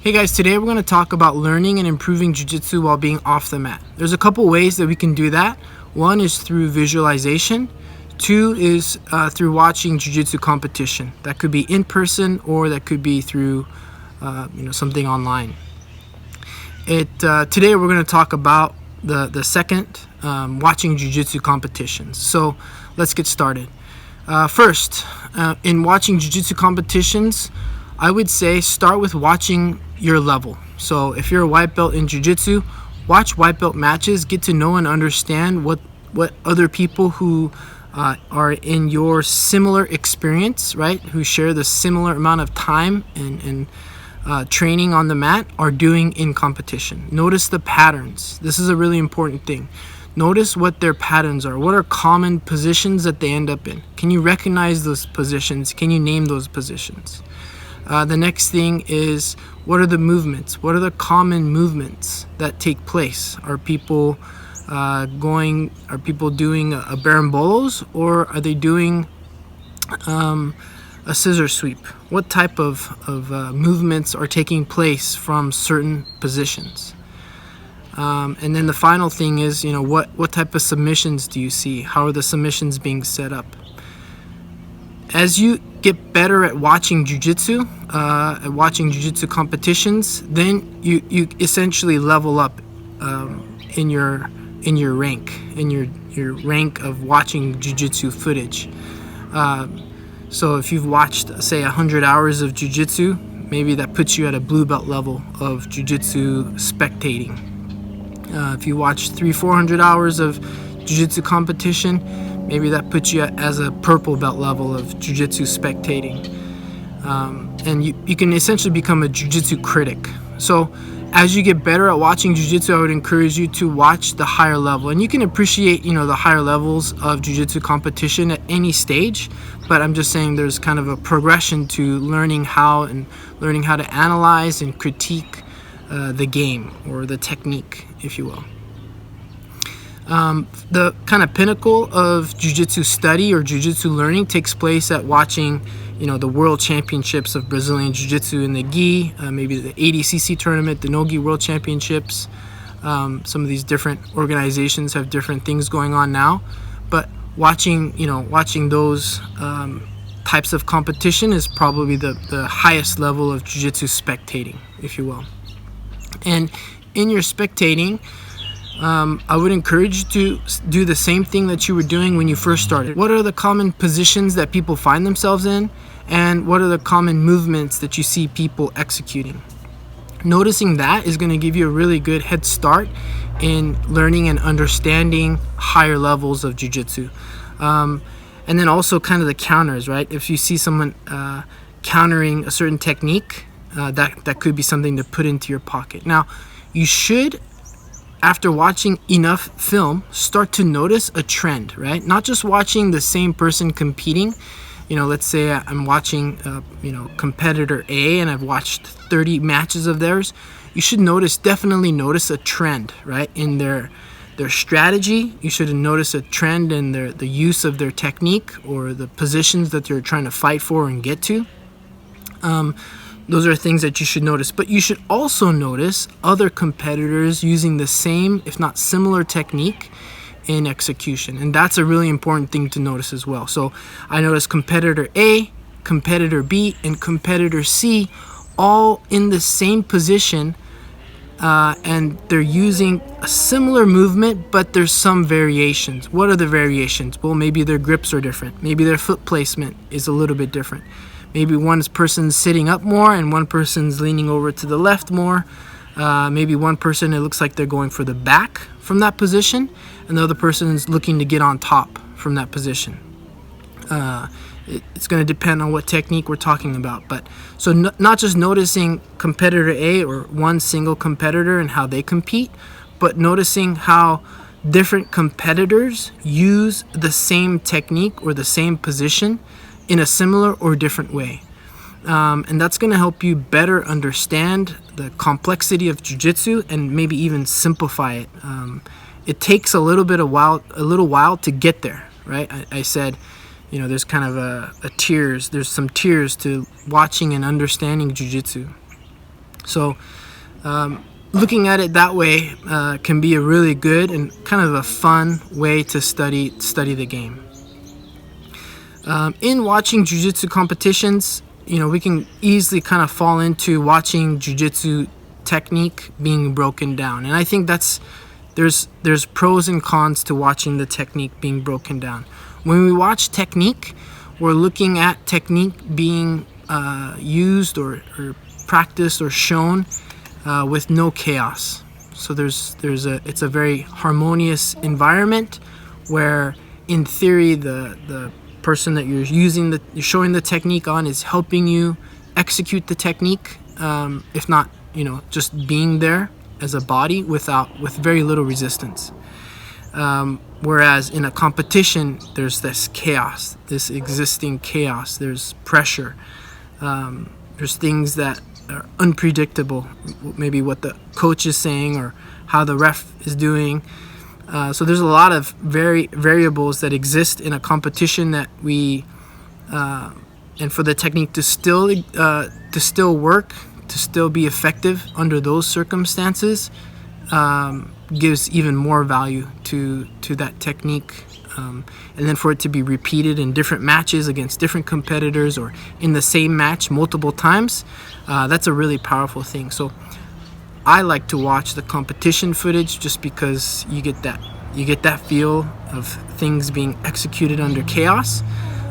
Hey guys, today we're going to talk about learning and improving jiu-jitsu while being off the mat. There's a couple ways that we can do that. One is through visualization. Two is through watching jiu-jitsu competition. That could be in person or that could be through something online. Today we're going to talk about the second, watching jiu-jitsu competitions. So let's get started. First, in watching jiu-jitsu competitions, I would say start with watching your level. So if you're a white belt in jiu-jitsu, watch white belt matches, get to know and understand what other people who are in your similar experience, right, who share the similar amount of time and training on the mat are doing in competition. Notice the patterns. This is a really important thing. Notice what their patterns are. What are common positions that they end up in? Can you recognize those positions? Can you name those positions? The next thing is, what are the movements? What are the common movements that take place? Are people doing a barambolos, or are they doing a scissor sweep? What type of movements are taking place from certain positions? And then the final thing is, what type of submissions do you see? How are the submissions being set up? As you get better at watching jiu-jitsu, competitions, then you essentially level up in your rank of watching jiu-jitsu footage. So if you've watched, say, 100 hours of jiu-jitsu, maybe that puts you at a blue belt level of jiu-jitsu spectating. If you watch 300-400 hours of jiu-jitsu competition, maybe that puts you as a purple belt level of jiu-jitsu spectating. And you can essentially become a jiu-jitsu critic. So as you get better at watching jiu-jitsu, I would encourage you to watch the higher level. And you can appreciate, the higher levels of jiu-jitsu competition at any stage. But I'm just saying there's kind of a progression to learning how to analyze and critique the game, or the technique, if you will. The kind of pinnacle of jiu-jitsu study or jiu-jitsu learning takes place at watching, the World Championships of Brazilian Jiu-Jitsu in the gi, maybe the ADCC tournament, the no-gi World Championships. Some of these different organizations have different things going on now, but watching those types of competition is probably the highest level of jiu-jitsu spectating, if you will. And in your spectating, I would encourage you to do the same thing that you were doing when you first started. What are the common positions that people find themselves in? And what are the common movements that you see people executing? Noticing that is going to give you a really good head start in learning and understanding higher levels of jiu-jitsu. And then also kind of the counters, right? If you see someone countering a certain technique, that could be something to put into your pocket. Now, you should, after watching enough film, start to notice a trend, right? Not just watching the same person competing. Let's say I'm watching, competitor A, and I've watched 30 matches of theirs. You should definitely notice a trend, right? In their strategy. You should notice a trend in the use of their technique or the positions that they're trying to fight for and get to. Those are things that you should notice. But you should also notice other competitors using the same, if not similar, technique in execution. And that's a really important thing to notice as well. So I noticed competitor A, competitor B, and competitor C all in the same position, and they're using a similar movement, but there's some variations. What are the variations? Well, maybe their grips are different. Maybe their foot placement is a little bit different. Maybe one person's sitting up more and one person's leaning over to the left more. Maybe one person, it looks like they're going for the back from that position, and the other person is looking to get on top from that position. It's going to depend on what technique we're talking about. But so not just noticing competitor A or one single competitor and how they compete, but noticing how different competitors use the same technique or the same position in a similar or different way. And that's going to help you better understand the complexity of jiu-jitsu and maybe even simplify it. It takes a little while to get there, right? I said, there's kind of there's some tiers to watching and understanding jiu-jitsu. So looking at it that way can be a really good and kind of a fun way to study the game. In watching jiu-jitsu competitions, we can easily kind of fall into watching jiu-jitsu technique being broken down, and I think there's pros and cons to watching the technique being broken down. When we watch technique, we're looking at technique being used or practiced or shown with no chaos. So it's a very harmonious environment where, in theory, the person that you're showing the technique on is helping you execute the technique, if not, just being there as a body with very little resistance. Whereas in a competition, there's this chaos, this existing chaos. There's pressure. There's things that are unpredictable, maybe what the coach is saying or how the ref is doing. So there's a lot of variables that exist in a competition that and for the technique to still work, to still be effective under those circumstances, gives even more value to that technique. And then for it to be repeated in different matches against different competitors or in the same match multiple times, that's a really powerful thing. So I like to watch the competition footage just because you get that feel of things being executed under chaos.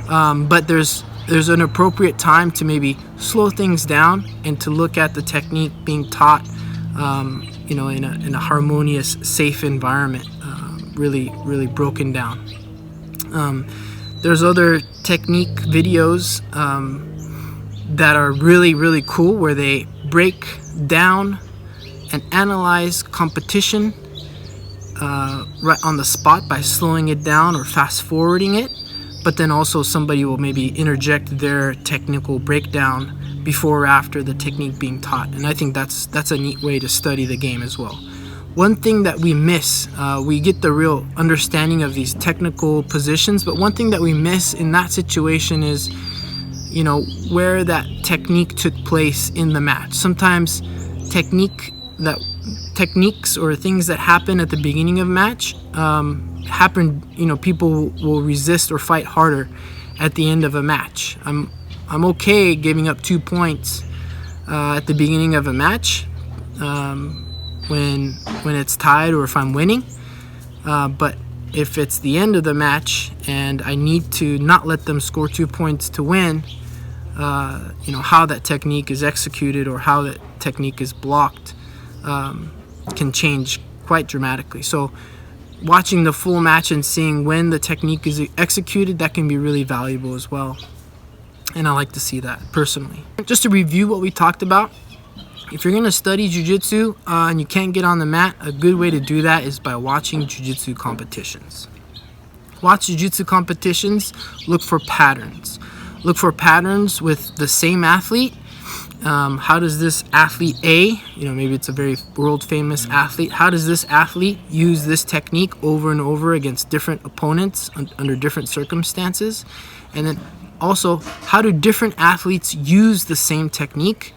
But there's an appropriate time to maybe slow things down and to look at the technique being taught, in a harmonious, safe environment, really broken down. There's other technique videos that are really cool, where they break down and analyze competition right on the spot by slowing it down or fast forwarding it. But then also somebody will maybe interject their technical breakdown before or after the technique being taught, and I think that's a neat way to study the game as well. One thing that we miss, we get the real understanding of these technical positions, but one thing that we miss in that situation is, where that technique took place in the match. Sometimes techniques or things that happen at the beginning of a match happen, people will resist or fight harder at the end of a match. I'm okay giving up 2 points at the beginning of a match when it's tied or if I'm winning, but if it's the end of the match and I need to not let them score 2 points to win, how that technique is executed or how that technique is blocked can change quite dramatically. So watching the full match and seeing when the technique is executed, that can be really valuable as well. And I like to see that personally. Just to review what we talked about, if you're going to study jiu-jitsu and you can't get on the mat, a good way to do that is by watching jiu-jitsu competitions. Watch jiu-jitsu competitions, look for patterns. Look for patterns with the same athlete. How does this athlete A, maybe it's a very world famous athlete, how does this athlete use this technique over and over against different opponents under different circumstances? And then also, how do different athletes use the same technique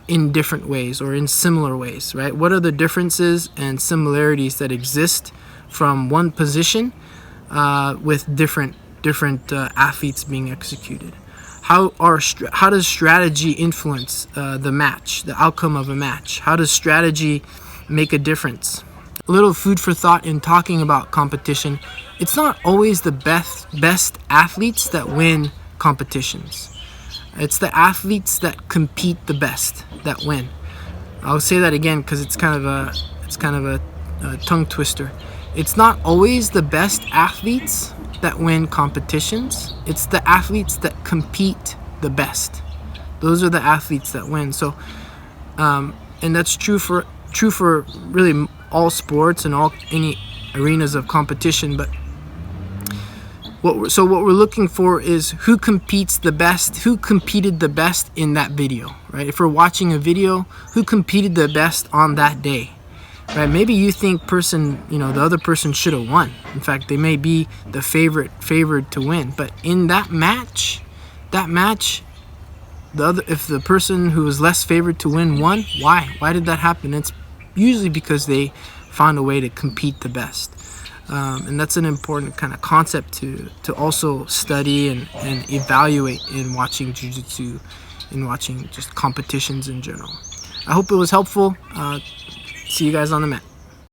in different ways or in similar ways, right? What are the differences and similarities that exist from one position with different athletes being executed? How does strategy influence the match, the outcome of a match? How does strategy make a difference? A little food for thought in talking about competition. It's not always the best athletes that win competitions. It's the athletes that compete the best that win. I'll say that again because it's kind of a tongue twister. It's not always the best athletes that win competitions. It's the athletes that compete the best. Those are the athletes that win. So, and that's true for really all sports and any arenas of competition. But what we're looking for is who competes the best, who competed the best in that video, right? If we're watching a video, who competed the best on that day, right? Maybe you think the other person should have won. In fact, they may be the favored to win. But in that match, if the person who was less favored to win won, why did that happen? It's usually because they found a way to compete the best. And that's an important kind of concept to also study and evaluate in watching jiu-jitsu, in watching just competitions in general. I hope it was helpful. See you guys on the mat.